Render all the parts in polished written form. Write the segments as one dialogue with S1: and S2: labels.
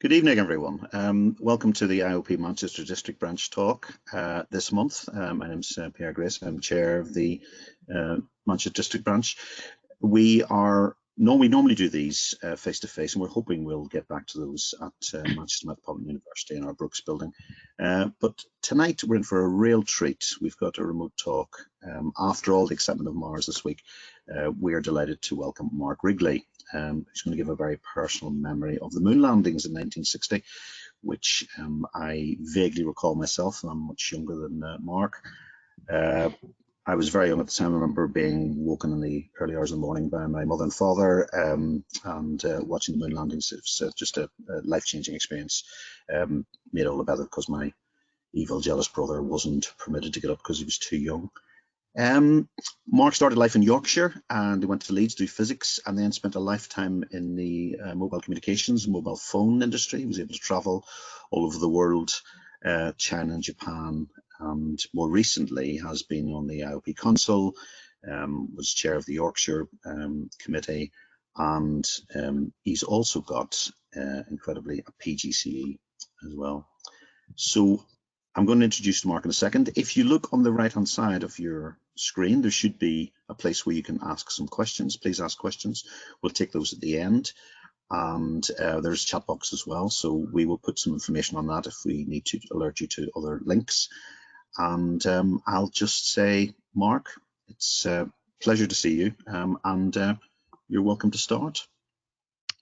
S1: Good evening, everyone. Welcome to the IOP Manchester District Branch talk this month. My name is Pierre Grace. I'm chair of the Manchester District Branch. We normally do these face to face, and we're hoping we'll get back to those at Manchester Metropolitan University in our Brooks building. But tonight we're in for a real treat. We've got a remote talk. After all the excitement of Mars this week, we are delighted to welcome Mark Wrigley, who's going to give a very personal memory of the moon landings in 1960, which I vaguely recall myself, and I'm much younger than Mark. I was very young at the time. I remember being woken in the early hours of the morning by my mother and father and watching the moon landings. It was just a life-changing experience. Made all the better because my evil, jealous brother wasn't permitted to get up because he was too young. Mark started life in Yorkshire, and he went to Leeds to do physics, and then spent a lifetime in the mobile communications, mobile phone industry. He was able to travel all over the world, China and Japan, and more recently has been on the IOP Council, was chair of the Yorkshire committee, and he's also got, incredibly, a PGCE as well. So I'm going to introduce Mark in a second. If you look on the right-hand side of your screen, there should be a place where you can ask some questions. Please ask questions. We'll take those at the end. And there's a chat box as well, so we will put some information on that if we need to alert you to other links. And I'll just say, Mark, it's a pleasure to see you, and you're welcome to start.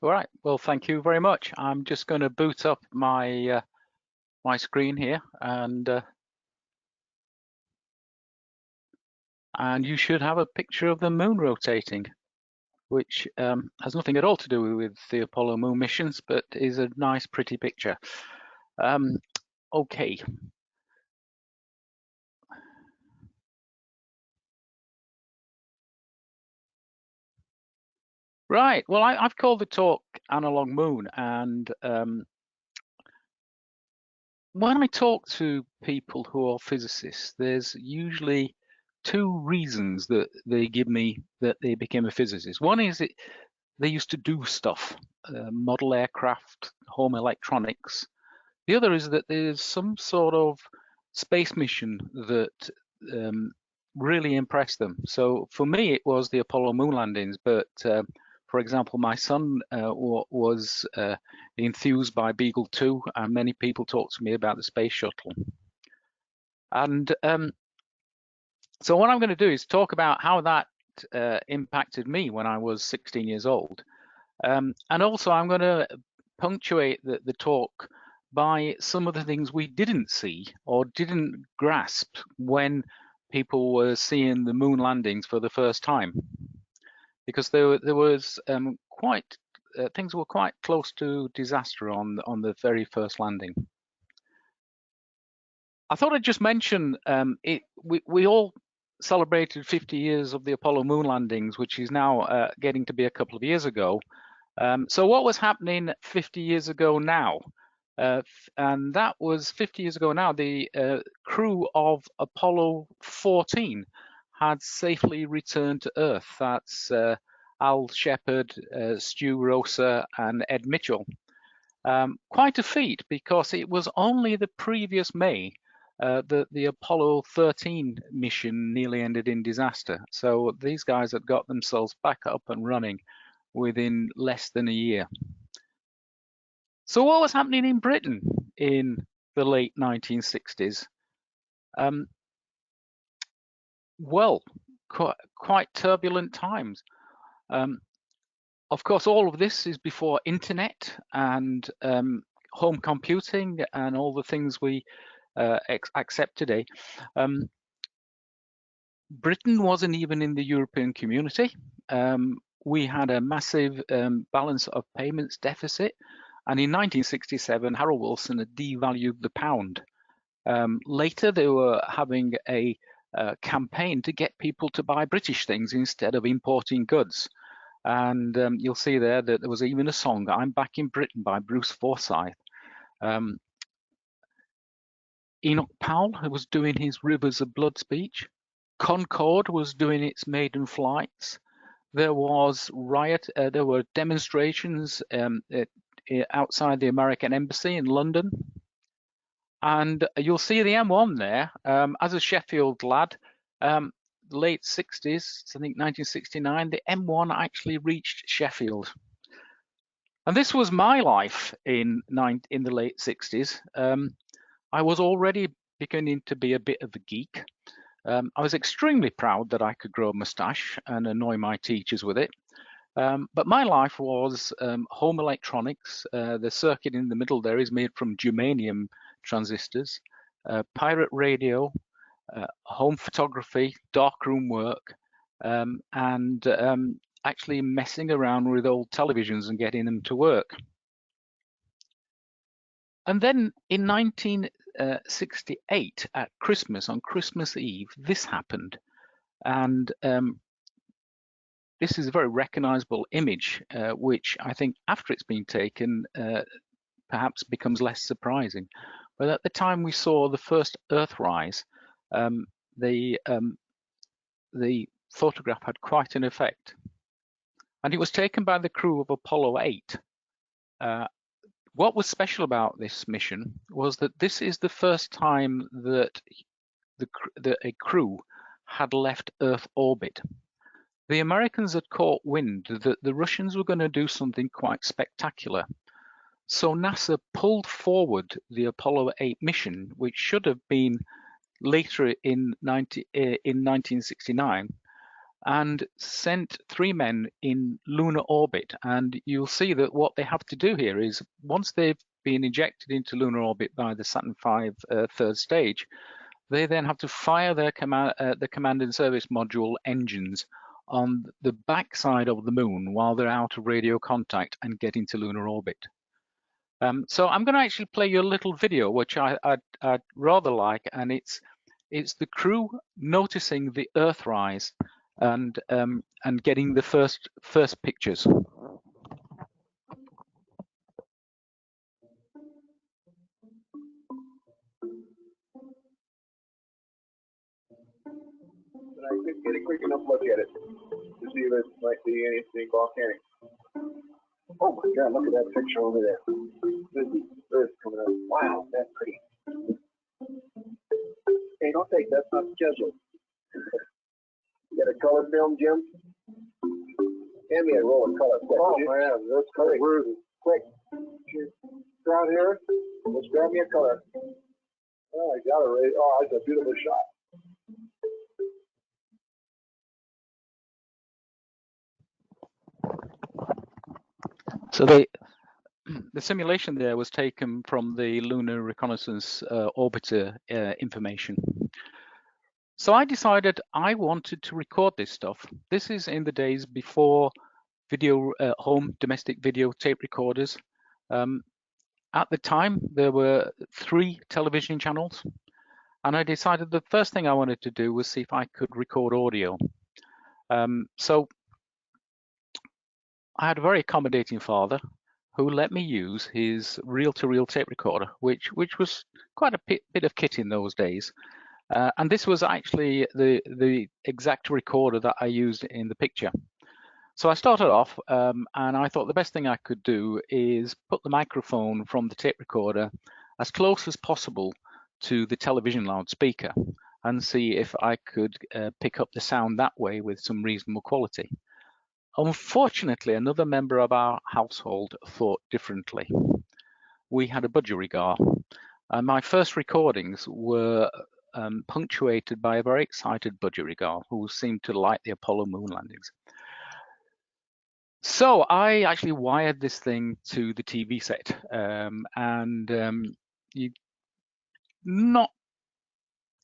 S2: All right. Well, thank you very much. I'm just going to boot up my my screen here, and you should have a picture of the moon rotating, which has nothing at all to do with the Apollo moon missions, but is a nice, pretty picture. Okay. Right. Well, I've called the talk Analog Moon, and when I talk to people who are physicists, there's usually two reasons that they give me that they became a physicist. One is they used to do stuff, model aircraft, home electronics. The other is that there's some sort of space mission that really impressed them. So for me, it was the Apollo moon landings, but for example, my son was enthused by Beagle 2, and many people talk to me about the space shuttle. And so what I'm going to do is talk about how that impacted me when I was 16 years old. And also I'm going to punctuate the talk by some of the things we didn't see or didn't grasp when people were seeing the moon landings for the first time. Because there was things were quite close to disaster on the very first landing. I thought I'd just mention we all celebrated 50 years of the Apollo moon landings, which is now getting to be a couple of years ago. So what was happening 50 years ago now? And that was 50 years ago now. The crew of Apollo 14 had safely returned to Earth. That's Al Shepard, Stu Rosa, and Ed Mitchell. Quite a feat, because it was only the previous May that the Apollo 13 mission nearly ended in disaster. So these guys had got themselves back up and running within less than a year. So what was happening in Britain in the late 1960s? Well, quite turbulent times. Of course, all of this is before internet and home computing and all the things we accept today. Britain wasn't even in the European community. We had a massive balance of payments deficit. And in 1967, Harold Wilson had devalued the pound. Later, they were having a campaign to get people to buy British things instead of importing goods. And you'll see there that there was even a song, "I'm Back in Britain" by Bruce Forsyth. Enoch Powell was doing his Rivers of Blood speech. Concorde was doing its maiden flights. There was there were demonstrations outside the American Embassy in London. And you'll see the M1 there. As a Sheffield lad, late 60s, I think 1969, the M1 actually reached Sheffield. And this was my life in the late 60s. I was already beginning to be a bit of a geek. I was extremely proud that I could grow a moustache and annoy my teachers with it. But my life was home electronics. The circuit in the middle there is made from germanium transistors, pirate radio, home photography, darkroom work, and actually messing around with old televisions and getting them to work. And then in 1968 at Christmas, on Christmas Eve, this happened. And this is a very recognizable image, which I think after it's been taken, perhaps becomes less surprising. But at the time we saw the first Earthrise, the photograph had quite an effect. And it was taken by the crew of Apollo 8. What was special about this mission was that this is the first time that a crew had left Earth orbit. The Americans had caught wind that the Russians were going to do something quite spectacular. So NASA pulled forward the Apollo 8 mission, which should have been later in 1969, and sent 3 men in lunar orbit. And you'll see that what they have to do here is, once they've been injected into lunar orbit by the Saturn V third stage, they then have to fire their command and service module engines on the backside of the moon while they're out of radio contact and get into lunar orbit. So I'm going to actually play you a little video, which I'd rather like, and it's the crew noticing the Earthrise and getting the first pictures.
S3: But I couldn't get a quick enough look at it to see if it might be anything volcanic. Oh my God, look at that picture over there. There's the Earth coming up. Wow, that's pretty. Hey, don't take that's not scheduled. You got a color film, Jim? Hand me a roll of color. Quick. Oh man, that's color. Where is it? Quick. Down here. Let's grab me a color. Oh, I got it right. Oh, that's a beautiful shot.
S2: So the simulation there was taken from the Lunar Reconnaissance Orbiter information. So I decided I wanted to record this stuff. This is in the days before video, home domestic video tape recorders. At the time, there were 3 television channels, and I decided the first thing I wanted to do was see if I could record audio. So I had a very accommodating father who let me use his reel-to-reel tape recorder, which was quite a bit of kit in those days. And this was actually the exact recorder that I used in the picture. So I started off, and I thought the best thing I could do is put the microphone from the tape recorder as close as possible to the television loudspeaker and see if I could pick up the sound that way with some reasonable quality. Unfortunately, another member of our household thought differently. We had a budgerigar, and my first recordings were punctuated by a very excited budgerigar who seemed to like the Apollo moon landings. So I actually wired this thing to the TV set, not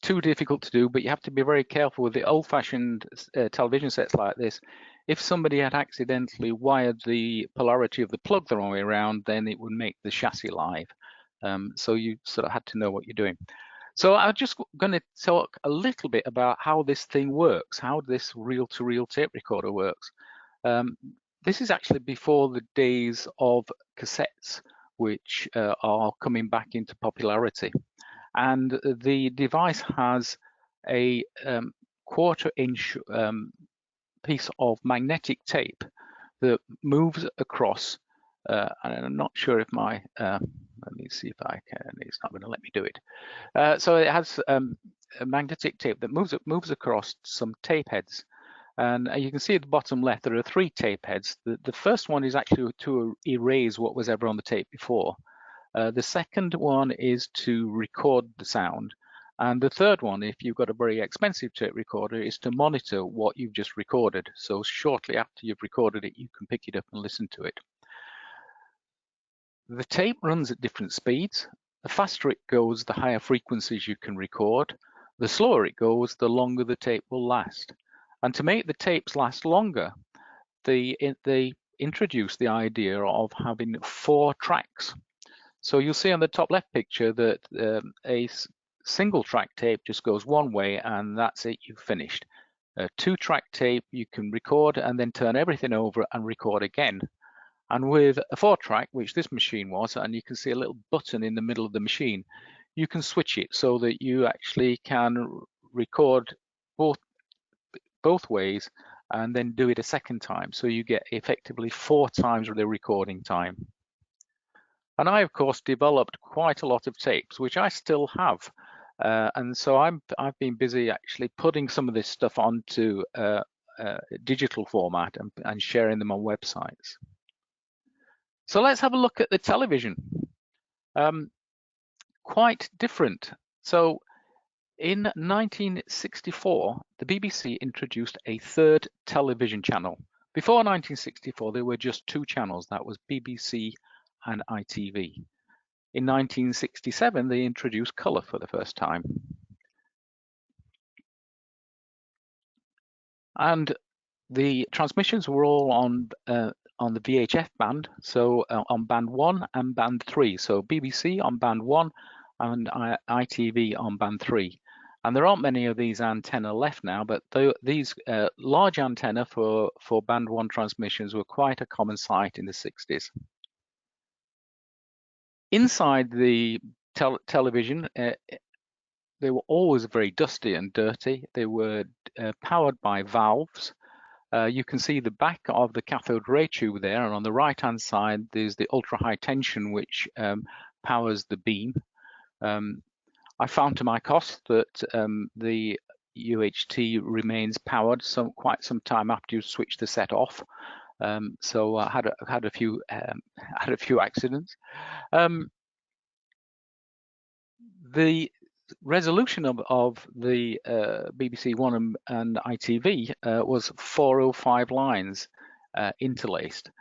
S2: too difficult to do, but you have to be very careful with the old-fashioned television sets like this. If somebody had accidentally wired the polarity of the plug the wrong way around, then it would make the chassis live. So you sort of had to know what you're doing. So I'm just going to talk a little bit about how this thing works, how this reel-to-reel tape recorder works. This is actually before the days of cassettes, which are coming back into popularity. And the device has a 1/4 inch piece of magnetic tape that moves across and I'm not sure if my, let me see if I can, it's not going to let me do it. So it has a magnetic tape that moves across some tape heads. And you can see at the bottom left, there are 3 tape heads. The first one is actually to erase what was ever on the tape before. The second one is to record the sound. And the third one, if you've got a very expensive tape recorder, is to monitor what you've just recorded. So shortly after you've recorded it, you can pick it up and listen to it. The tape runs at different speeds. The faster it goes, the higher frequencies you can record. The slower it goes, the longer the tape will last. And to make the tapes last longer, they introduced the idea of having 4 tracks. So you'll see on the top left picture that a single track tape just goes one way and that's it, you've finished. A 2-track tape, you can record and then turn everything over and record again. And with a 4-track, which this machine was, and you can see a little button in the middle of the machine, you can switch it so that you actually can record both ways and then do it a second time. So you get effectively 4 times the recording time. And I, of course, developed quite a lot of tapes, which I still have. And so I've been busy actually putting some of this stuff onto digital format and sharing them on websites. So let's have a look at the television. Quite different. So in 1964, the BBC introduced a 3rd television channel. Before 1964, there were just 2 channels. That was BBC and ITV. In 1967, they introduced colour for the first time. And the transmissions were all on the VHF band, so on band 1 and band 3. So BBC on band 1 and ITV on band 3. And there aren't many of these antenna left now, but these large antenna for band 1 transmissions were quite a common sight in the 60s. Inside the television, they were always very dusty and dirty. They were powered by valves. You can see the back of the cathode ray tube there, and on the right-hand side, there's the ultra-high tension, which powers the beam. I found to my cost that the UHT remains powered quite some time after you switch the set off. So I had a few accidents. The resolution of the BBC One and ITV was 405 lines interlaced.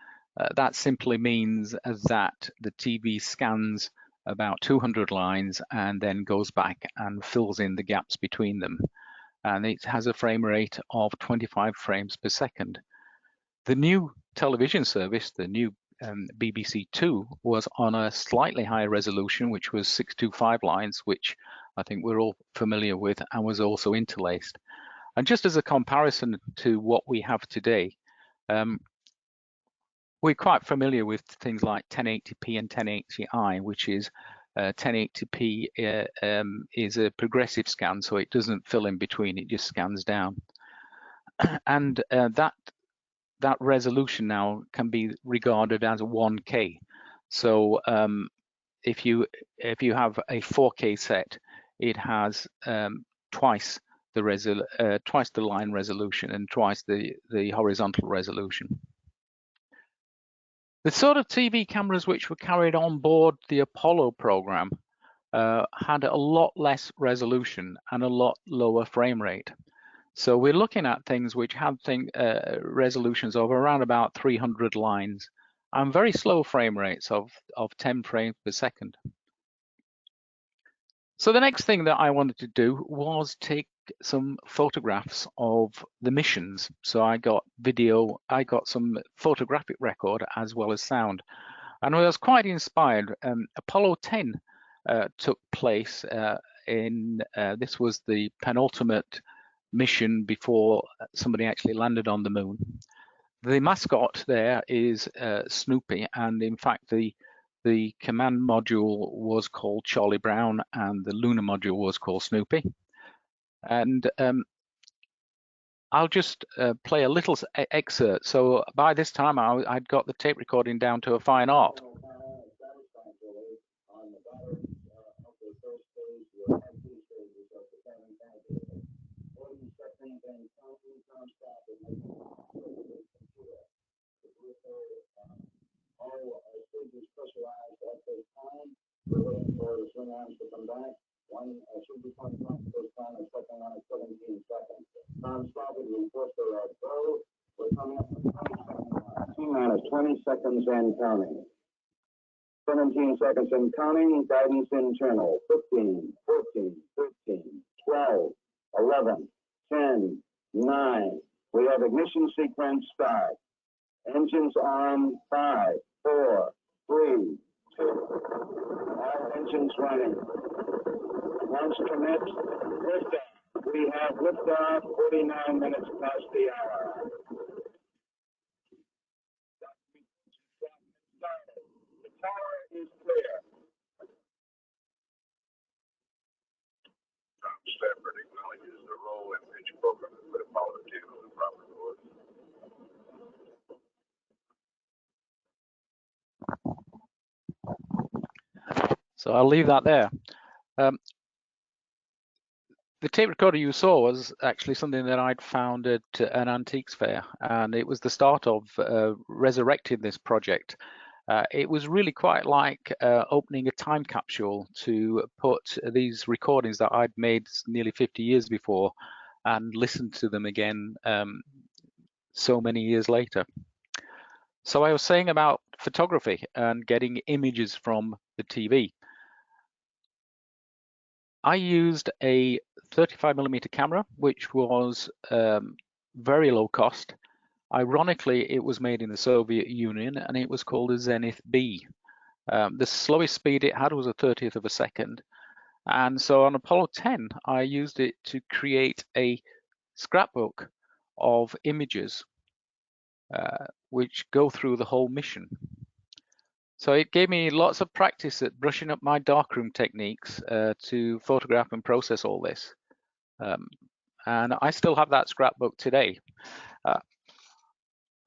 S2: That simply means that the TV scans about 200 lines and then goes back and fills in the gaps between them. And it has a frame rate of 25 frames per second. The new television service, the new BBC Two, was on a slightly higher resolution, which was 625 lines, which I think we're all familiar with, and was also interlaced. And just as a comparison to what we have today, we're quite familiar with things like 1080p and 1080i, which is 1080p is a progressive scan, so it doesn't fill in between, it just scans down. And that resolution now can be regarded as 1K. So if you have a 4K set, it has twice the line resolution and twice the horizontal resolution. The sort of TV cameras which were carried on board the Apollo program had a lot less resolution and a lot lower frame rate. So we're looking at things which had resolutions of around about 300 lines and very slow frame rates of 10 frames per second. So the next thing that I wanted to do was take some photographs of the missions. So I got some photographic record as well as sound. And I was quite inspired. Apollo 10 took place this was the penultimate mission before somebody actually landed on the moon. The mascot there is Snoopy, and in fact the command module was called Charlie Brown and the lunar module was called Snoopy. And I'll just play a little excerpt. So by this time, I'd got the tape recording down to a fine art.
S3: We're waiting for the swing arms to come back. One should be coming up. First time and second one at 17 seconds. Time started. We pushed the go. We're coming up to 20 seconds. T-minus 20 seconds and counting. 17 seconds and counting. Guidance internal. 15, 14, 13, 12, 11, 10, 9. We have ignition sequence start. Engines on. 5, 4, 3, 2. All engines running. Launch commit. Liftoff. We have liftoff. 49 minutes past the hour. The tower is clear. Stafford acknowledges the role in pitch program and put a follow the table in proper course.
S2: So I'll leave that there. The tape recorder you saw was actually something that I'd found at an antiques fair, and it was the start of resurrecting this project. It was really quite like opening a time capsule to put these recordings that I'd made nearly 50 years before and listen to them again so many years later. So I was saying about photography and getting images from the TV. I used a 35mm camera, which was very low cost. Ironically, it was made in the Soviet Union and it was called a Zenith B. The slowest speed it had was a 30th of a second. And so on Apollo 10, I used it to create a scrapbook of images which go through the whole mission. So it gave me lots of practice at brushing up my darkroom techniques to photograph and process all this. And I still have that scrapbook today.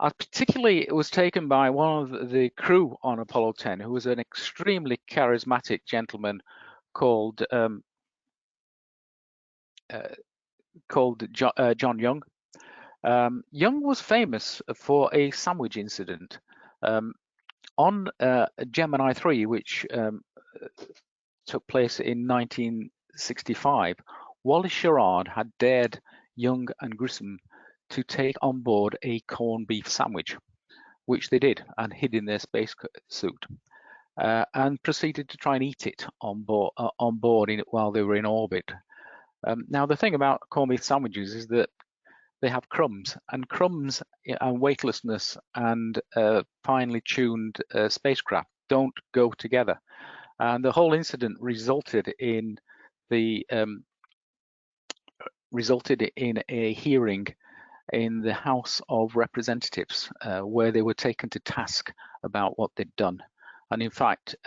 S2: It was taken by one of the crew on Apollo 10, who was an extremely charismatic gentleman called John Young. Young was famous for a sandwich incident. On Gemini 3, which took place in 1965, Wallace Sherrard had dared Young and Grissom to take on board a corned beef sandwich, which they did and hid in their space suit, and proceeded to try and eat it on board while they were in orbit. Now, the thing about corned beef sandwiches is that they have crumbs, and weightlessness and finely tuned spacecraft don't go together. And the whole incident resulted in a hearing in the House of Representatives, where they were taken to task about what they'd done. And in fact,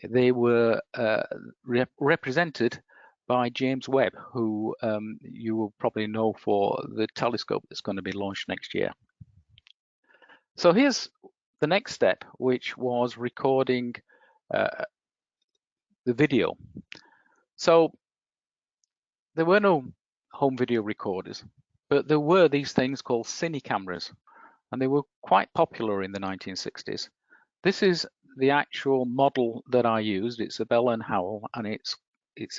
S2: they were represented by James Webb, who you will probably know for the telescope that's going to be launched next year. So here's the next step, which was recording the video. So there were no home video recorders, but there were these things called cine cameras, and they were quite popular in the 1960s. This is the actual model that I used. It's a Bell & Howell, and it's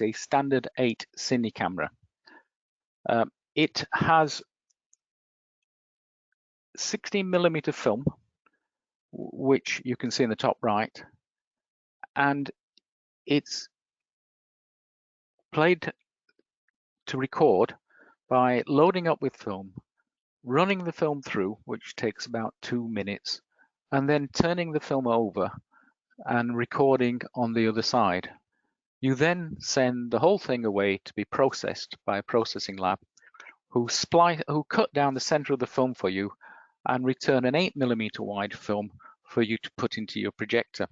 S2: a standard 8 cine camera. It has 16mm film, which you can see in the top right, and it's played to record by loading up with film, running the film through, which takes about 2 minutes, and then turning the film over and recording on the other side. You then send the whole thing away to be processed by a processing lab, who cut down the center of the film for you and return an 8mm wide film for you to put into your projector.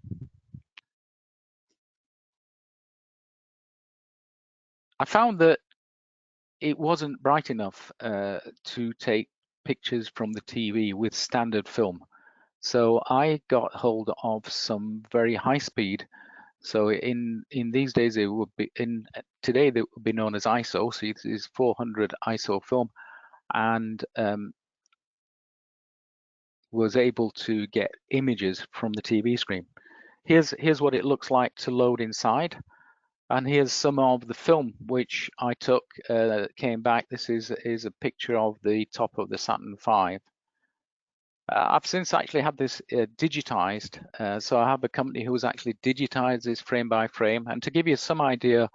S2: I found that it wasn't bright enough to take pictures from the TV with standard film. So I got hold of some very high speed. So in these days, it would be today they would be known as ISO. So it is 400 ISO film, and was able to get images from the TV screen. Here's what it looks like to load inside, and here's some of the film which I took. Came back. This is a picture of the top of the Saturn V. I've since actually had this digitized, so I have a company who's actually digitized this frame by frame. And to give you some idea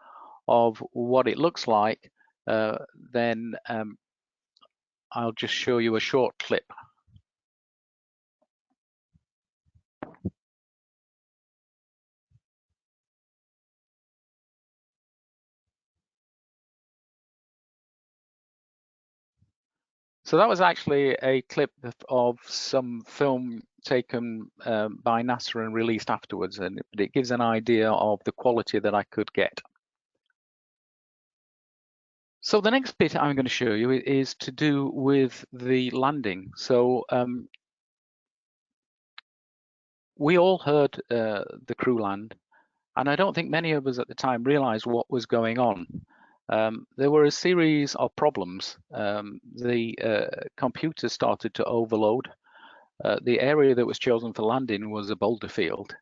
S2: of what it looks like, then I'll just show you a short clip. So that was actually a clip of some film taken by NASA and released afterwards, and it gives an idea of the quality that I could get. So the next bit I'm going to show you is to do with the landing. So we all heard the crew land, and I don't think many of us at the time realized what was going on. There were a series of problems. The computer started to overload. The area that was chosen for landing was a boulder field.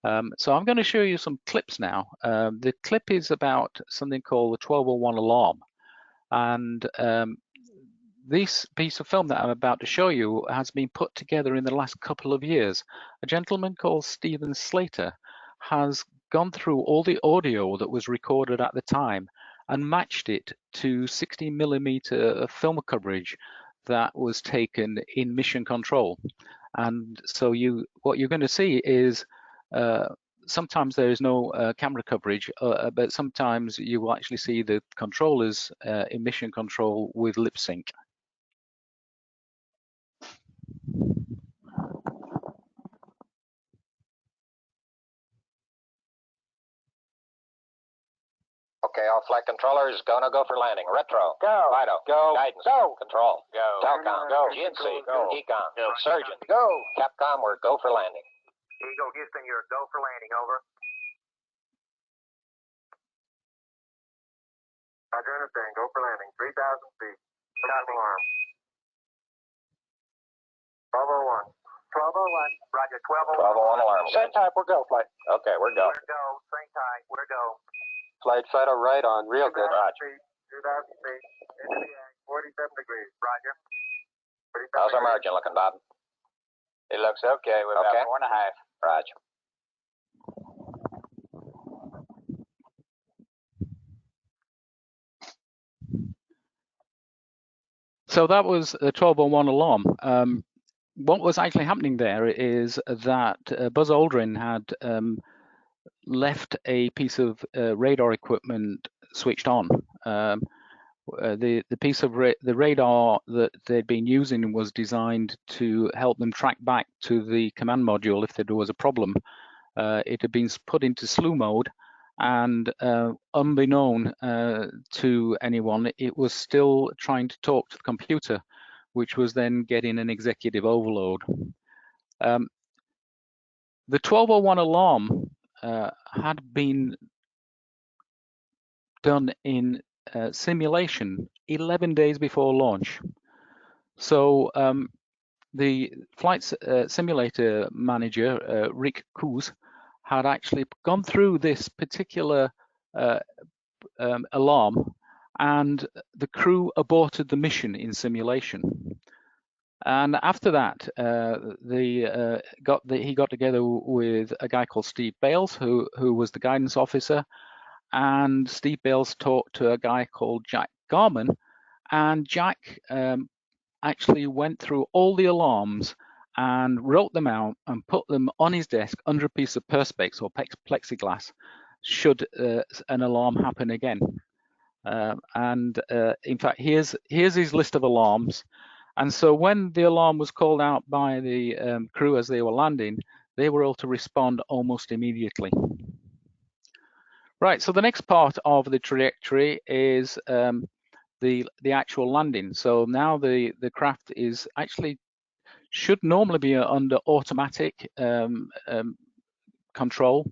S2: So I'm going to show you some clips now. The clip is about something called the 1201 alarm. And this piece of film that I'm about to show you has been put together in the last couple of years. A gentleman called Stephen Slater has gone through all the audio that was recorded at the time and matched it to 60mm film coverage that was taken in mission control. And so what you're going to see is sometimes there is no camera coverage, but sometimes you will actually see the controllers in mission control with lip sync.
S4: Okay, all flight controllers, go, no go for landing. Retro. Go. Fido. Go. Guidance. Go. Control. Go. Telcom. Go. GNC. Go. Ecom. Go. Surgeon. Go. Capcom, we're go for landing.
S3: Eagle, Houston, you're go for landing, over. Roger, understand, go for landing, 3,000 feet. Stop alarm. 1201. 1201. Roger, 1201.
S4: 1201 alarm.
S3: Same type, we're go, flight.
S4: Okay, we're go.
S3: We're go, same type, we're go.
S4: Flight Fido right on, real good. Roger.
S3: 2,000 feet, into the ag, 47 degrees, roger.
S4: How's our margin looking, Bob? It looks okay. We're about 4.5. Roger.
S2: So that was a 1201 alarm. What was actually happening there is that Buzz Aldrin had left a piece of radar equipment switched on. The piece of the radar that they'd been using was designed to help them track back to the command module if there was a problem. It had been put into slew mode, and unbeknown to anyone, it was still trying to talk to the computer, which was then getting an executive overload. The 1201 alarm had been done in simulation 11 days before launch. So the flight simulator manager, Rick Coos, had actually gone through this particular alarm, and the crew aborted the mission in simulation. And after that, he got together with a guy called Steve Bales, who was the guidance officer, and Steve Bales talked to a guy called Jack Garman, and Jack actually went through all the alarms and wrote them out and put them on his desk under a piece of perspex or plexiglass should an alarm happen again. In fact, here's his list of alarms. And so when the alarm was called out by the crew as they were landing, they were able to respond almost immediately. Right, so the next part of the trajectory is the actual landing. So now the craft is actually should normally be under automatic control,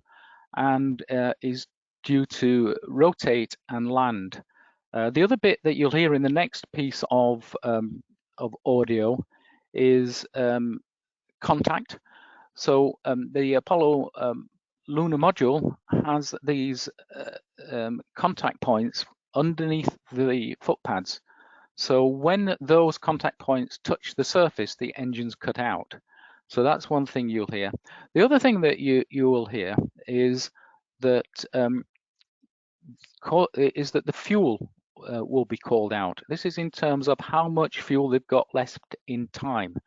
S2: and is due to rotate and land. The other bit that you'll hear in the next piece of audio is contact. So the Apollo lunar module has these contact points underneath the footpads. So when those contact points touch the surface, the engine's cut out. So that's one thing you'll hear. The other thing that you will hear is that the fuel will be called out. This is in terms of how much fuel they've got left in time.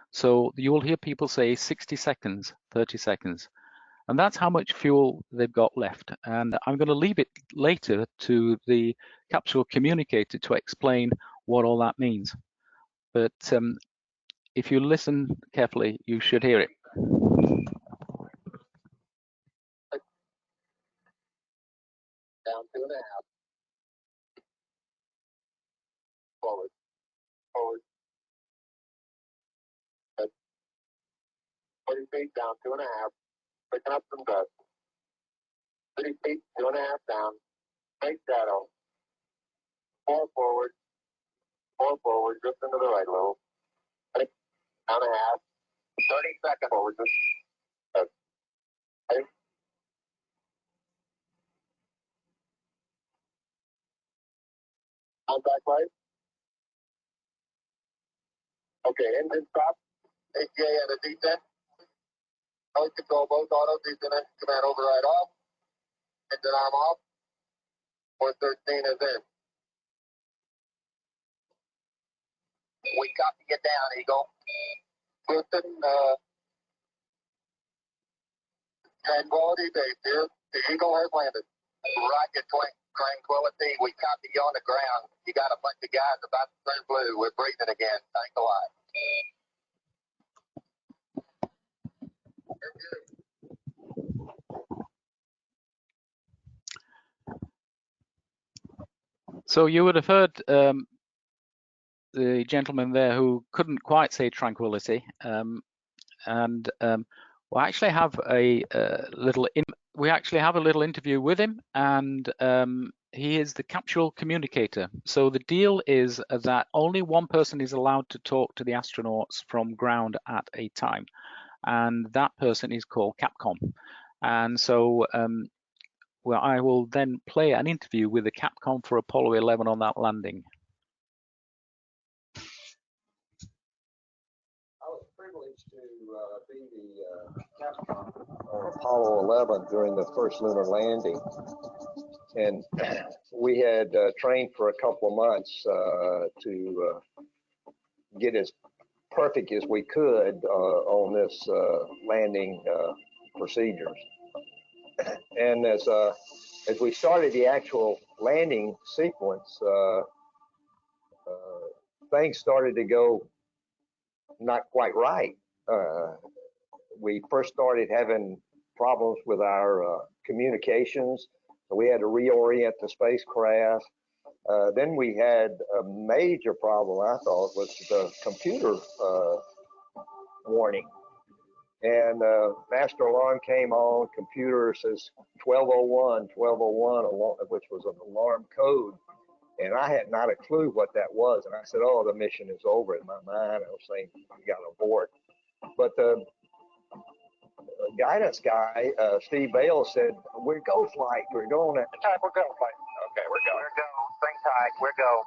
S2: So you'll hear people say 60 seconds, 30 seconds. And that's how much fuel they've got left. And I'm going to leave it later to the capsule communicator to explain what all that means. But if you listen carefully, you should hear it.
S3: Down 2.5. Forward. Forward. 40 feet down 2.5. Picking up some dust. 30 feet, 2.5 down. Make shadow. 4 forward. 4 forward. Drift into the right a little. 6, down 1/2. 30 seconds forward. Just 8. Contact light. Okay, engine stop. ATA at a descent. Noise control both auto. Descent engine command override off. Engine arm off. 413 is in. We copy you down, Eagle. Houston, Tranquility base here. The Eagle has landed. Rocket Tranquility. We copy you on the ground. You got a bunch of guys about to turn blue. We're breathing again. Thanks a lot.
S2: So you would have heard the gentleman there who couldn't quite say Tranquility, and we actually have a little interview with him, and he is the capsule communicator. So the deal is that only one person is allowed to talk to the astronauts from ground at a time, and that person is called Capcom. And so well, I will then play an interview with the Capcom for Apollo 11 on that landing.
S3: I was privileged to be the Capcom of Apollo 11 during the first lunar landing. And we had trained for a couple of months to get as perfect as we could on this landing procedures. And as we started the actual landing sequence, things started to go not quite right. We first started having problems with our communications. So we had to reorient the spacecraft. Then we had a major problem, I thought, was the computer warning. And master alarm came on, computer says 1201, 1201, which was an alarm code. And I had not a clue what that was. And I said, oh, the mission is over. In my mind, I was saying, we got to abort. But the guidance guy, Steve Bale, said, we're go flight. We're going at the time. We're go flight. Okay, we're go. We're go. Think tight. We're go.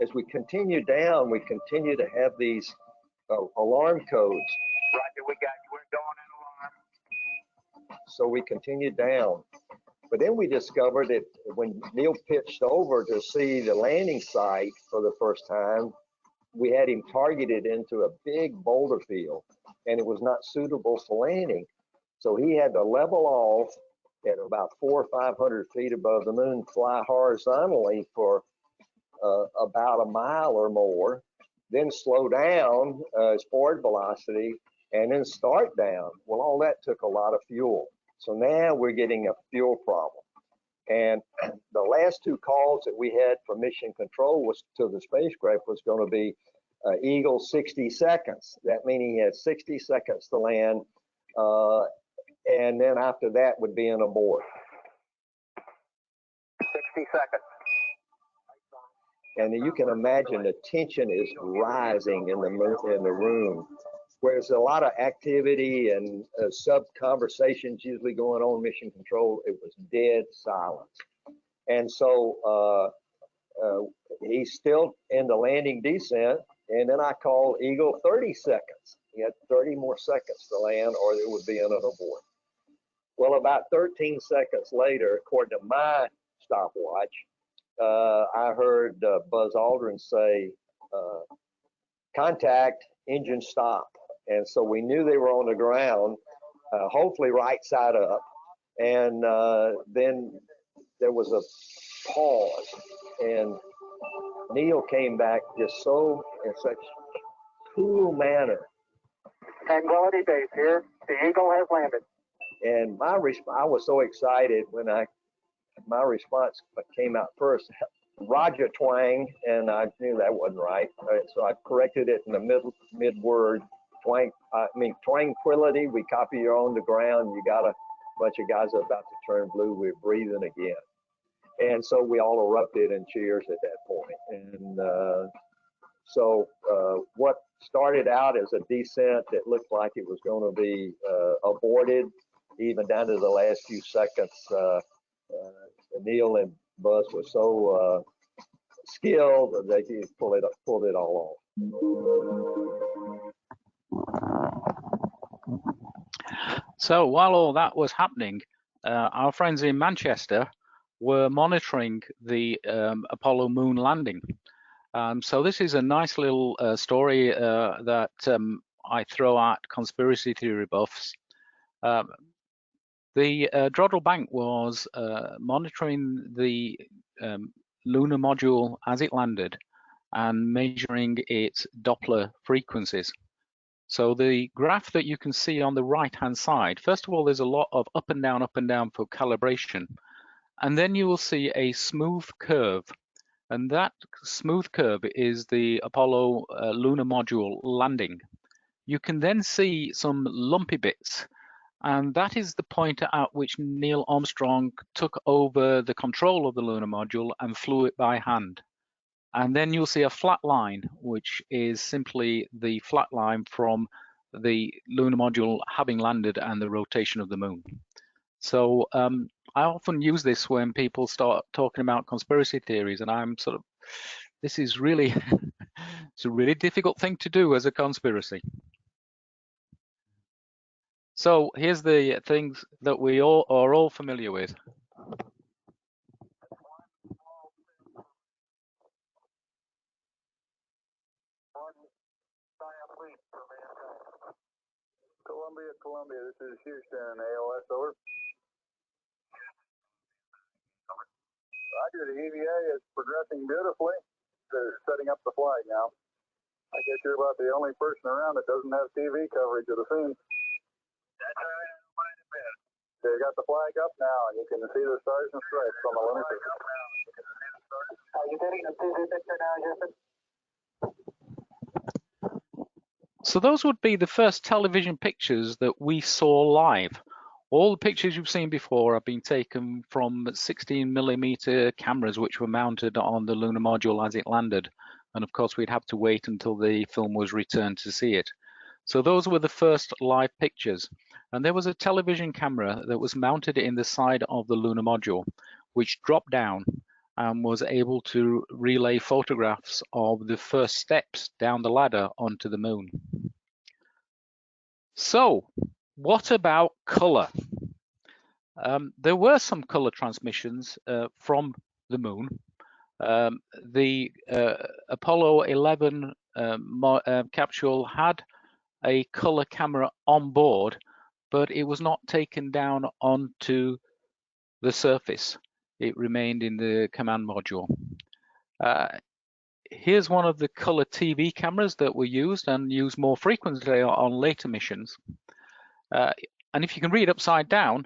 S3: As we continue down, we continue to have these alarm codes. Roger, we got you. We're going in alarm. So we continued down. But then we discovered that when Neil pitched over to see the landing site for the first time, we had him targeted into a big boulder field, and it was not suitable for landing. So he had to level off at about 400 or 500 feet above the moon, fly horizontally for about a mile or more, then slow down his forward velocity, and then start down. Well, all that took a lot of fuel. So now we're getting a fuel problem. And the last two calls that we had for mission control was to the spacecraft was going to be Eagle 60 seconds. That meaning he had 60 seconds to land. And then after that would be an abort.
S4: 60 seconds.
S3: And you can imagine the tension is rising in the room. Where there's a lot of activity and sub conversations usually going on mission control, it was dead silence. And so he's still in the landing descent, and then I called Eagle 30 seconds. He had 30 more seconds to land, or there would be another abort. Well, about 13 seconds later, according to my stopwatch, I heard Buzz Aldrin say, contact, engine stop. And so we knew they were on the ground, hopefully right side up. And then there was a pause, and Neil came back just so in such cool manner.
S4: Tranquility base here. The Eagle has landed.
S3: And I was so excited when my response came out first. Roger twang, and I knew that wasn't right. So I corrected it in the mid word. Tranquility. We copy you on the ground. You got a bunch of guys are about to turn blue. We're breathing again. And so we all erupted in cheers at that point. And so what started out as a descent that looked like it was going to be aborted, even down to the last few seconds, Neil and Buzz were so skilled that they could pull it all off.
S2: So while all that was happening, our friends in Manchester were monitoring the Apollo moon landing. So this is a nice little story that I throw at conspiracy theory buffs. The Droddle Bank was monitoring the lunar module as it landed and measuring its Doppler frequencies. So the graph that you can see on the right-hand side, first of all, there's a lot of up and down for calibration. And then you will see a smooth curve. And that smooth curve is the Apollo lunar module landing. You can then see some lumpy bits. And that is the point at which Neil Armstrong took over the control of the lunar module and flew it by hand. And then you'll see a flat line, which is simply the flat line from the lunar module having landed and the rotation of the moon. So I often use this when people start talking about conspiracy theories, and I'm sort of, this is really, it's a really difficult thing to do as a conspiracy. So here's the things that we all are all familiar with.
S5: Columbia, this is Houston, AOS, over. Roger, the EVA is progressing beautifully. They're setting up the flag now. I guess you're about the only person around that doesn't have TV coverage of the scene. That's all right, I don't mind a bit. They got the flag up now, and you can see the stars and stripes on the lunar surface. Are you getting a TV picture now, Houston?
S2: So those would be the first television pictures that we saw live. All the pictures you've seen before have been taken from 16mm cameras which were mounted on the lunar module as it landed. And of course, we'd have to wait until the film was returned to see it. So those were the first live pictures. And there was a television camera that was mounted in the side of the lunar module, which dropped down and was able to relay photographs of the first steps down the ladder onto the moon. So, what about color? There were some color transmissions from the moon. The Apollo 11 capsule had a color camera on board, but it was not taken down onto the surface. It remained in the command module. Here's one of the color TV cameras that were used and used more frequently on later missions. And if you can read upside down,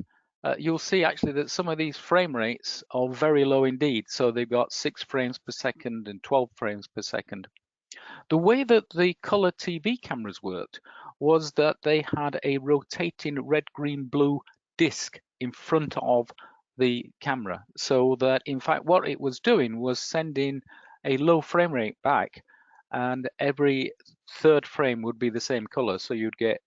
S2: you'll see actually that some of these frame rates are very low indeed. So they've got 6 frames per second and 12 frames per second. The way that the color TV cameras worked was that they had a rotating red, green, blue disc in front of the camera, so that in fact what it was doing was sending a low frame rate back, and every third frame would be the same color. So you'd get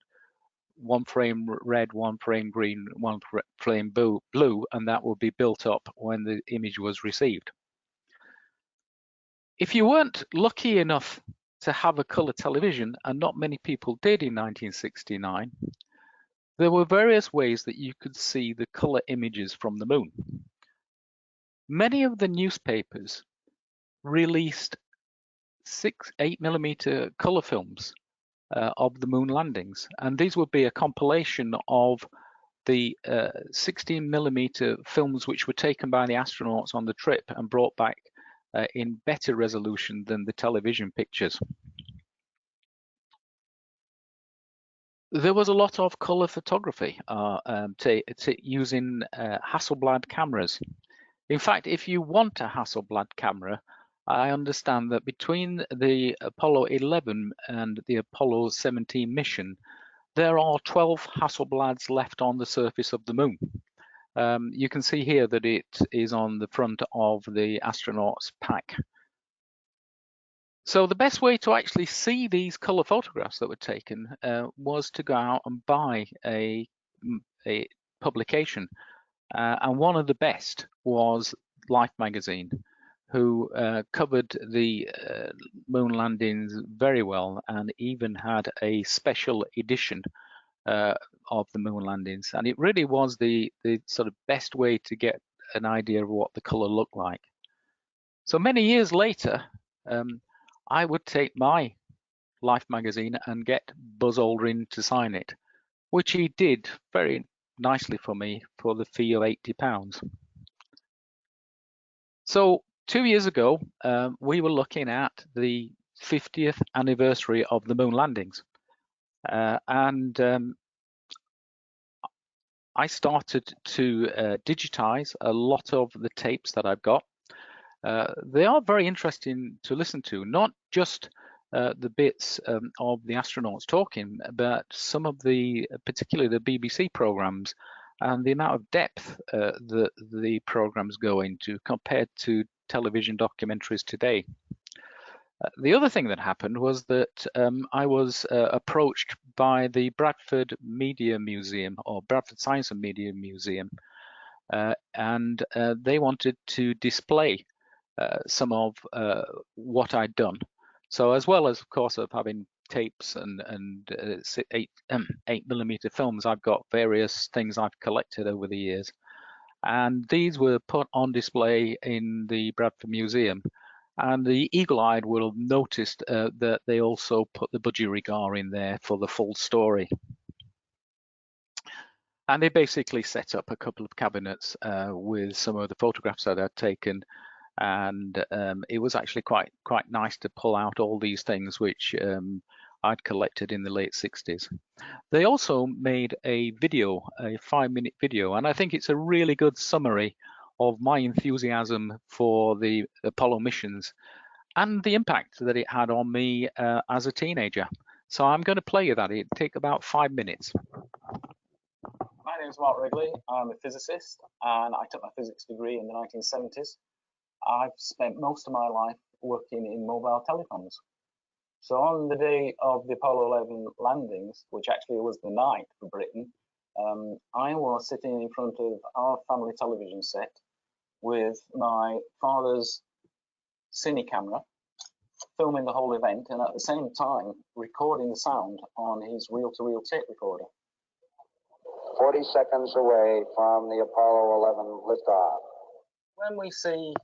S2: 1 frame red, 1 frame green, 1 frame blue, and that would be built up when the image was received. If you weren't lucky enough to have a color television, and not many people did in 1969, there were various ways that you could see the color images from the moon. Many of the newspapers released 8mm color films of the moon landings, and these would be a compilation of the 16mm films which were taken by the astronauts on the trip and brought back in better resolution than the television pictures. There was a lot of color photography using Hasselblad cameras. In fact, if you want a Hasselblad camera, I understand that between the Apollo 11 and the Apollo 17 mission, there are 12 Hasselblads left on the surface of the moon. You can see here that it is on the front of the astronaut's pack. So the best way to actually see these color photographs that were taken was to go out and buy a publication. And one of the best was Life magazine, who covered the moon landings very well, and even had a special edition of the moon landings. And it really was the sort of best way to get an idea of what the color looked like. So many years later, I would take my Life magazine and get Buzz Aldrin to sign it, which he did very nicely for me for the fee of £80. So 2 years ago, we were looking at the 50th anniversary of the moon landings. And I started to digitize a lot of the tapes that I've got. They are very interesting to listen to, not just the bits of the astronauts talking, but some of the, particularly the BBC programs, and the amount of depth that the programs go into compared to television documentaries today. The other thing that happened was that I was approached by the Bradford Media Museum, or Bradford Science and Media Museum, and they wanted to display some of what I'd done. So as well as, of course, of having tapes and 8mm films, I've got various things I've collected over the years. And these were put on display in the Bradford Museum. And the eagle-eyed will have noticed that they also put the budgerigar in there for the full story. And they basically set up a couple of cabinets with some of the photographs that I'd taken. And it was actually quite nice to pull out all these things which I'd collected in the late 60s. They also made a video, a 5-minute video, and I think it's a really good summary of my enthusiasm for the Apollo missions and the impact that it had on me as a teenager. So I'm going to play you that. It'll take about 5 minutes.
S6: My name is Mark Wrigley. I'm a physicist, and I took my physics degree in the 1970s. I've spent most of my life working in mobile telephones. So on the day of the Apollo 11 landings, which actually was the night for Britain, I was sitting in front of our family television set with my father's cine camera, filming the whole event, and at the same time recording the sound on his reel-to-reel tape recorder.
S4: 40 seconds away from the Apollo 11 liftoff.
S6: When we see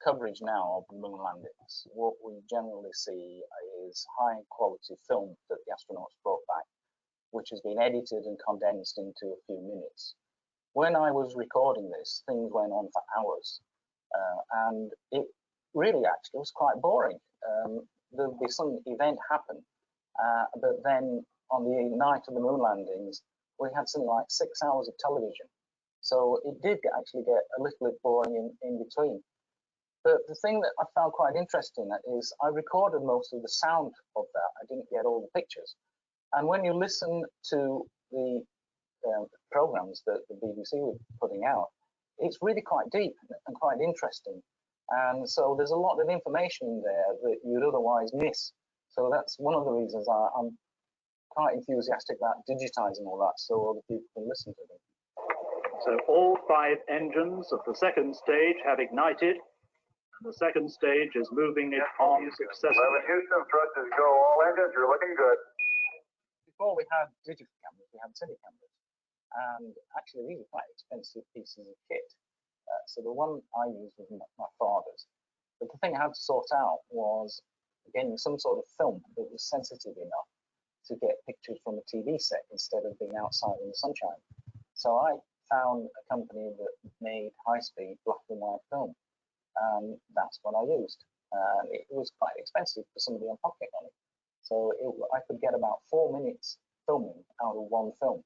S6: coverage now of the moon landings, what we generally see is high quality film that the astronauts brought back, which has been edited and condensed into a few minutes. When I was recording this, things went on for hours, and it really actually was quite boring. There'd be some event happen, but then on the night of the moon landings, we had something like 6 hours of television. So it did actually get a little bit boring in between. But the thing that I found quite interesting is I recorded most of the sound of that. I didn't get all the pictures. And when you listen to the programs that the BBC were putting out, it's really quite deep and quite interesting. And so there's a lot of information in there that you'd otherwise miss. So that's one of the reasons I'm quite enthusiastic about digitizing all that so other people can listen to them.
S7: So all 5 engines of the second stage have ignited, and the second stage is moving it on successfully.
S5: 11 Houston, thrusters go, all engines, you're looking good.
S6: Before we had digital cameras, we had cine cameras. And actually, these are quite expensive pieces of kit. So the one I used was my father's. But the thing I had to sort out was getting some sort of film that was sensitive enough to get pictures from a TV set instead of being outside in the sunshine. So I found a company that made high-speed black and white film, and that's what I used. It was quite expensive for somebody on pocket money. So I could get about 4 minutes filming out of one film.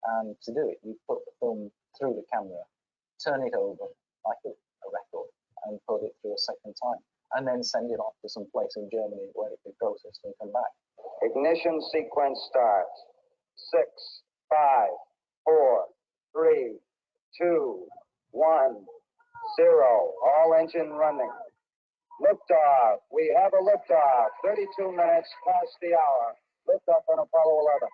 S6: And to do it, you put the film through the camera, turn it over like a record, and put it through a second time, and then send it off to some place in Germany where it could be processed and come back.
S3: Ignition sequence starts. 6, 5, 4, 3, 2, 1, 0. All engine running. Liftoff. We have a liftoff. 32 minutes past the hour. Liftoff on Apollo 11.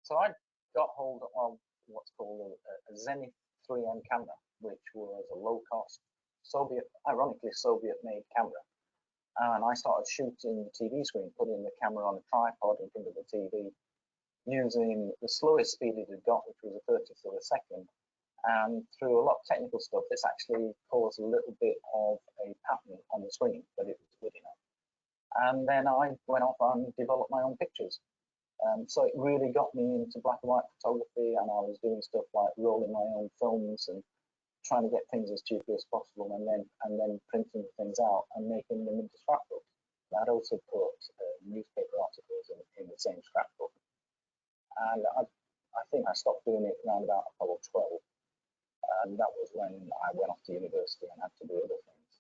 S6: So I got hold of what's called a Zenith 3M camera, which was a low-cost ironically Soviet-made camera. And I started shooting the TV screen, putting the camera on a tripod in front of the TV, using the slowest speed it had got, which was a 30th of a second. And through a lot of technical stuff, this actually caused a little bit of a pattern on the screen, but it was good enough. And then I went off and developed my own pictures. So it really got me into black and white photography, and I was doing stuff like rolling my own films and trying to get things as cheaply as possible, and then printing things out and making them into scrapbooks. And I'd also put newspaper articles in the same scrapbook. And I think I stopped doing it around about Apollo 12, and that was when I went off to university and had to do other things.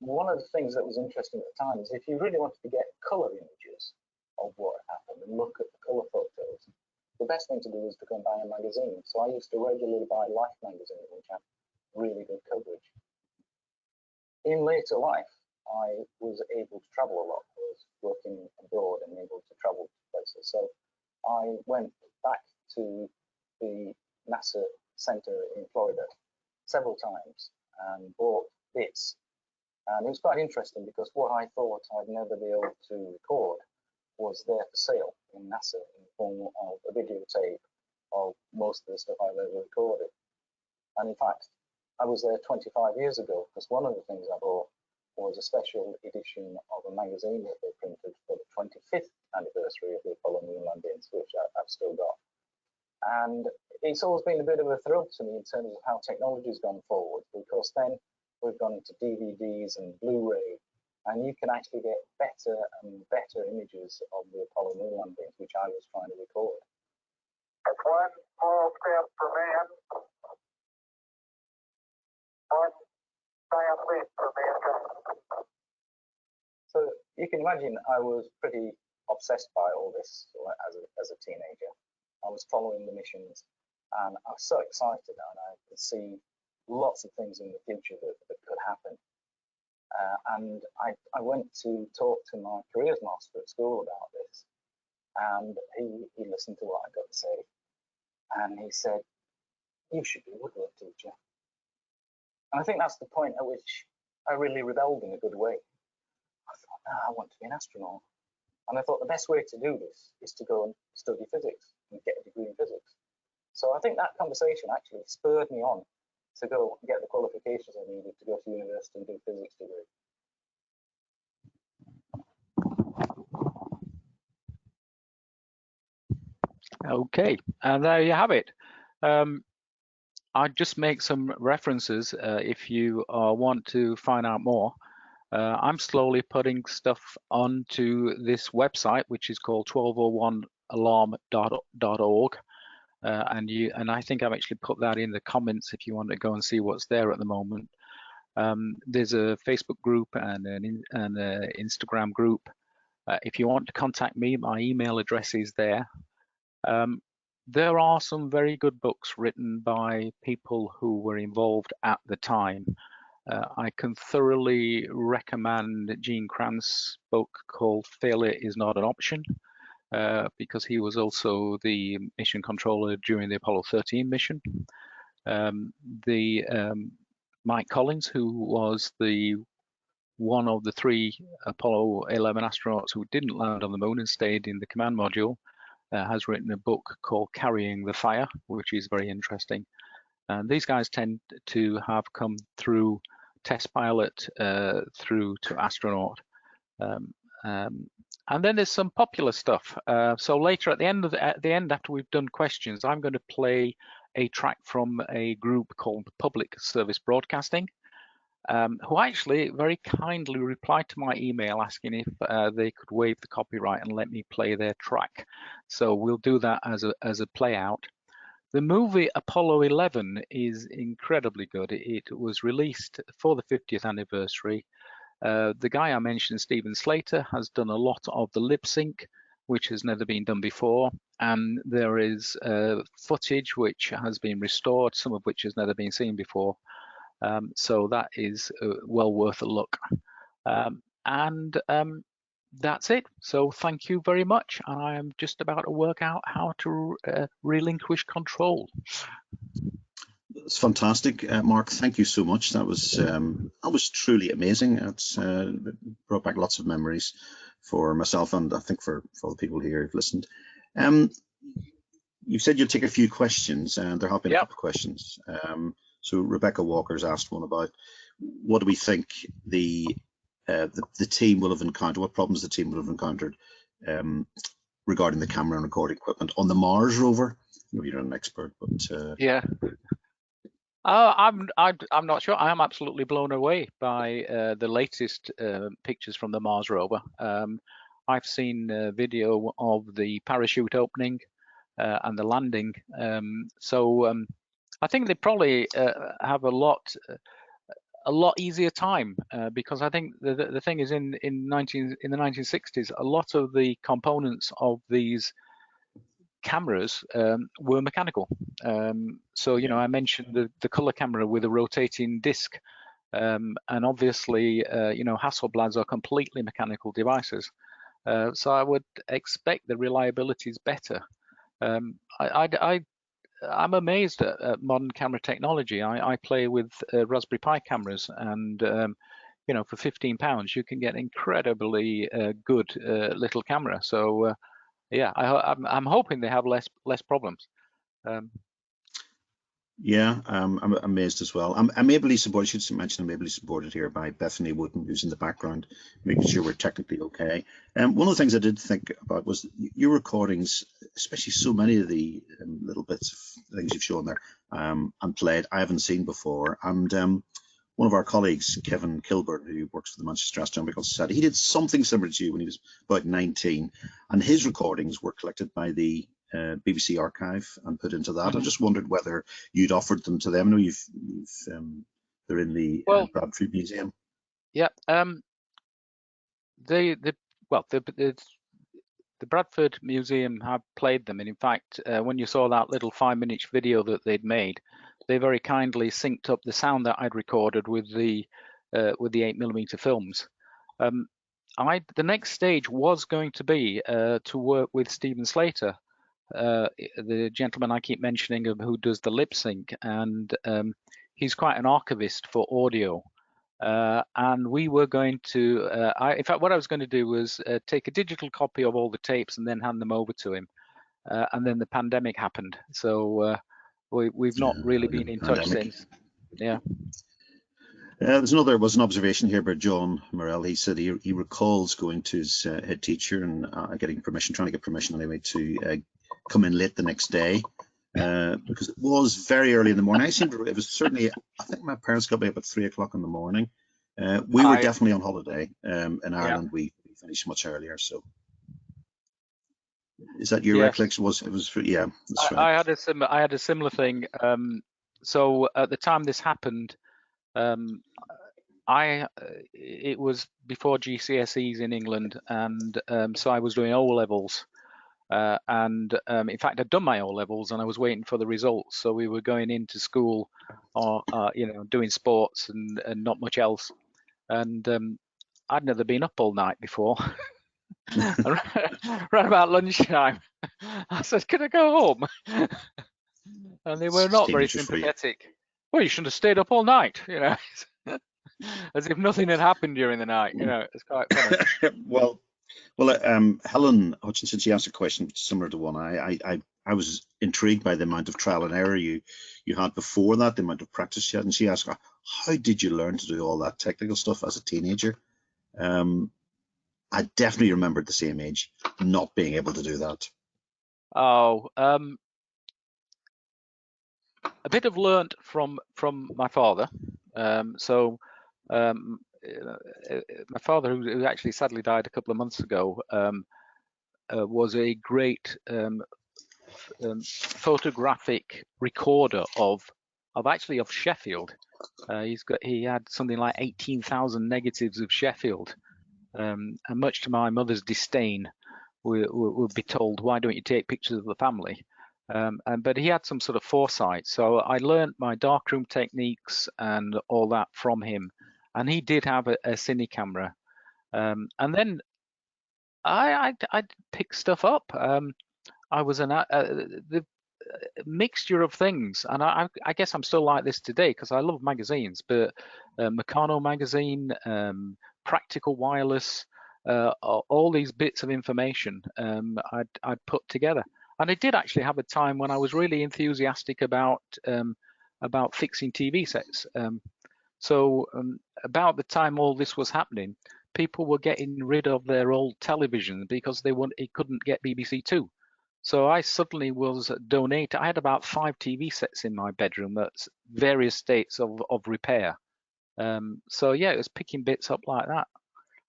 S6: One of the things that was interesting at the time is if you really wanted to get color images of what had happened and look at the color photos, the best thing to do is to go and buy a magazine. So I used to regularly buy Life magazine, which had really good coverage. In later life, I was able to travel a lot. I was working abroad and able to travel to places. So I went back to the NASA center in Florida several times and bought bits. And it was quite interesting because what I thought I'd never be able to record was there for sale in NASA in the form of a videotape of most of the stuff I've ever recorded. And in fact, I was there 25 years ago because one of the things I bought was a special edition of a magazine that they printed for the 25th anniversary of the Apollo moon landings, which I've still got. And it's always been a bit of a thrill to me in terms of how technology's gone forward, because then we've gone into DVDs and Blu-ray, and you can actually get better and better images of the Apollo moon landings, which I was trying to record.
S5: That's one small step for man, one giant leap for mankind.
S6: So you can imagine I was pretty obsessed by all this as a teenager. I was following the missions, and I was so excited, and I could see lots of things in the future that could happen. And I went to talk to my careers master at school about this, and he listened to what I got to say, and he said, "You should be a woodwork teacher." And I think that's the point at which I really rebelled in a good way. I thought, no, I want to be an astronaut. And I thought the best way to do this is to go and study physics and get a degree in physics. So I think that conversation actually spurred me on to go and get the qualifications I needed to go to university and do a physics degree.
S2: Okay, and there you have it. I'd just make some references if you want to find out more. I'm slowly putting stuff onto this website, which is called 1201alarm.org. and I think I've actually put that in the comments if you want to go and see what's there at the moment. There's a Facebook group and an Instagram group. If you want to contact me, my email address is there. There are some very good books written by people who were involved at the time. I can thoroughly recommend Gene Kranz's book called Failure is Not an Option, because he was also the mission controller during the Apollo 13 mission. Mike Collins, who was one of the 3 Apollo 11 astronauts who didn't land on the moon and stayed in the command module, has written a book called Carrying the Fire, which is very interesting. And these guys tend to have come through test pilot through to astronaut. And then there's some popular stuff. So later at the end after we've done questions, I'm going to play a track from a group called Public Service Broadcasting, who actually very kindly replied to my email asking if they could waive the copyright and let me play their track. So we'll do that as a play out. The movie Apollo 11 is incredibly good. It was released for the 50th anniversary. The guy I mentioned, Stephen Slater, has done a lot of the lip sync, which has never been done before. And there is footage which has been restored, some of which has never been seen before. So that is well worth a look. That's it. So thank you very much. I am just about to work out how to relinquish control.
S1: It's fantastic, Mark. Thank you so much. That was truly amazing. It's brought back lots of memories for myself, and I think for the people here who've listened. You said you'll take a few questions, and there have been a couple of questions. So Rebecca Walker's asked one about what do we think the team will have encountered, what problems the team will have encountered regarding the camera and recording equipment on the Mars rover. Maybe you're not an expert, but
S2: yeah. I'm not sure. I am absolutely blown away by the latest pictures from the Mars rover. I've seen video of the parachute opening and the landing. I think they probably have a lot easier time because I think the thing is in the 1960s, a lot of the components of these cameras were mechanical. So you know, I mentioned the color camera with a rotating disc, and obviously you know, Hasselblads are completely mechanical devices. So I would expect the reliability is better. I'm amazed at modern camera technology. I play with Raspberry Pi cameras, and you know, for £15 you can get incredibly good little camera. So yeah, I'm hoping they have less problems.
S1: Yeah, I'm amazed as well. I'm ably supported. I should mention I'm ably supported here by Bethany Wooten, who's in the background, making sure we're technically okay. One of the things I did think about was your recordings, especially so many of the little bits of things you've shown there and played, I haven't seen before. And one of our colleagues, Kevin Kilburn, who works for the Manchester Astronomical Society, he did something similar to you when he was about 19, and his recordings were collected by the BBC archive and put into that. I just wondered whether you'd offered them to them. I know they're in the Bradford Museum.
S2: Yeah, the Bradford Museum have played them, and in fact, when you saw that little 5-minute video that they'd made, they very kindly synced up the sound that I'd recorded with the 8mm films. The next stage was going to be to work with Stephen Slater, the gentleman I keep mentioning who does the lip sync, and he's quite an archivist for audio. And we were going to, in fact, what I was going to do was take a digital copy of all the tapes and then hand them over to him. And then the pandemic happened, so we've not really been in touch since. Yeah.
S1: There was an observation here by John Morell. He said he recalls going to his head teacher and trying to get permission anyway to come in late the next day because it was very early in the morning. It was certainly, I think my parents got me up at 3 o'clock in the morning. We were definitely on holiday in Ireland. We finished much earlier, so. Is that your
S2: Yes.
S1: recollection? It was yeah, that's right.
S2: I had a similar thing. So at the time this happened, it was before GCSEs in England, and so I was doing O levels, and in fact I'd done my O levels and I was waiting for the results. So we were going into school, or doing sports and not much else, and I'd never been up all night before. Right about lunchtime, I said, "Can I go home?" And they were not very sympathetic. Well, you shouldn't have stayed up all night, as if nothing had happened during the night. It's quite funny.
S1: well, Helen Hutchinson, she asked a question similar to one. I was intrigued by the amount of trial and error you had before that, the amount of practice you had, and she asked, how did you learn to do all that technical stuff as a teenager? I definitely remember at the same age not being able to do that.
S2: Oh, a bit of learnt from my father. My father, who actually sadly died a couple of months ago, was a great photographic recorder of Sheffield. He had something like 18,000 negatives of Sheffield, and much to my mother's disdain, we'll be told, why don't you take pictures of the family? But he had some sort of foresight, so I learned my darkroom techniques and all that from him. And he did have a cine camera, and then I'd pick stuff up. I was the mixture of things, and I guess I'm still like this today because I love magazines. But Meccano magazine, Practical Wireless, all these bits of information I'd put together. And I did actually have a time when I was really enthusiastic about fixing TV sets. So about the time all this was happening, people were getting rid of their old television because they couldn't get BBC Two. So I suddenly was donated. I had about 5 TV sets in my bedroom at various states of repair. So yeah, it was picking bits up like that.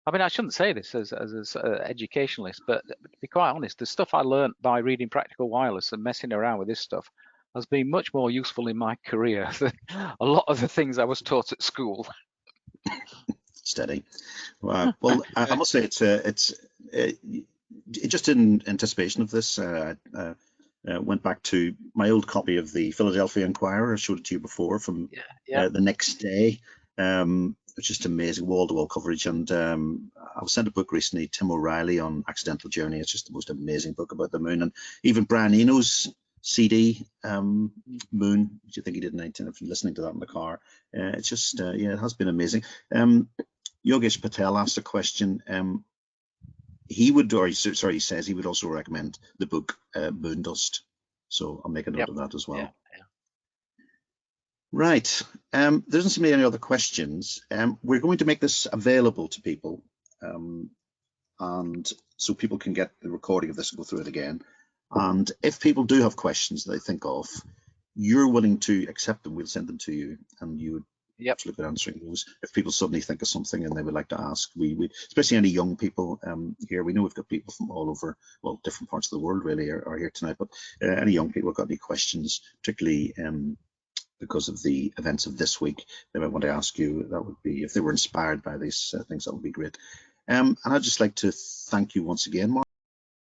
S2: I mean, I shouldn't say this as an educationalist, but to be quite honest, the stuff I learned by reading Practical Wireless and messing around with this stuff has been much more useful in my career than a lot of the things I was taught at school.
S1: Steady. Wow. Well, I must say it's just in anticipation of this. Went back to my old copy of the Philadelphia Inquirer. I showed it to you before from the next day. It's just amazing wall-to-wall coverage. And I was sent a book recently, Tim O'Reilly on Accidental Journey. It's just the most amazing book about the moon. And even Brian Eno's CD, Moon, which I think he did in 19, if you're listening to that in the car. It's just, it has been amazing. Yogesh Patel asked a question. He says he would also recommend the book Moon Dust. So I'll make a note of that as well.
S2: Yeah.
S1: Right. There doesn't seem to be any other questions. We're going to make this available to people, and so people can get the recording of this and go through it again. And if people do have questions that they think of, you're willing to accept them, we'll send them to you, and you would look at answering those. If people suddenly think of something and they would like to ask, we especially any young people here, we know we've got people from all over, well, different parts of the world really are here tonight, but any young people who've got any questions, particularly because of the events of this week, they might want to ask you. That would be, if they were inspired by these things, that would be great. And I'd just like to thank you once again, Mark.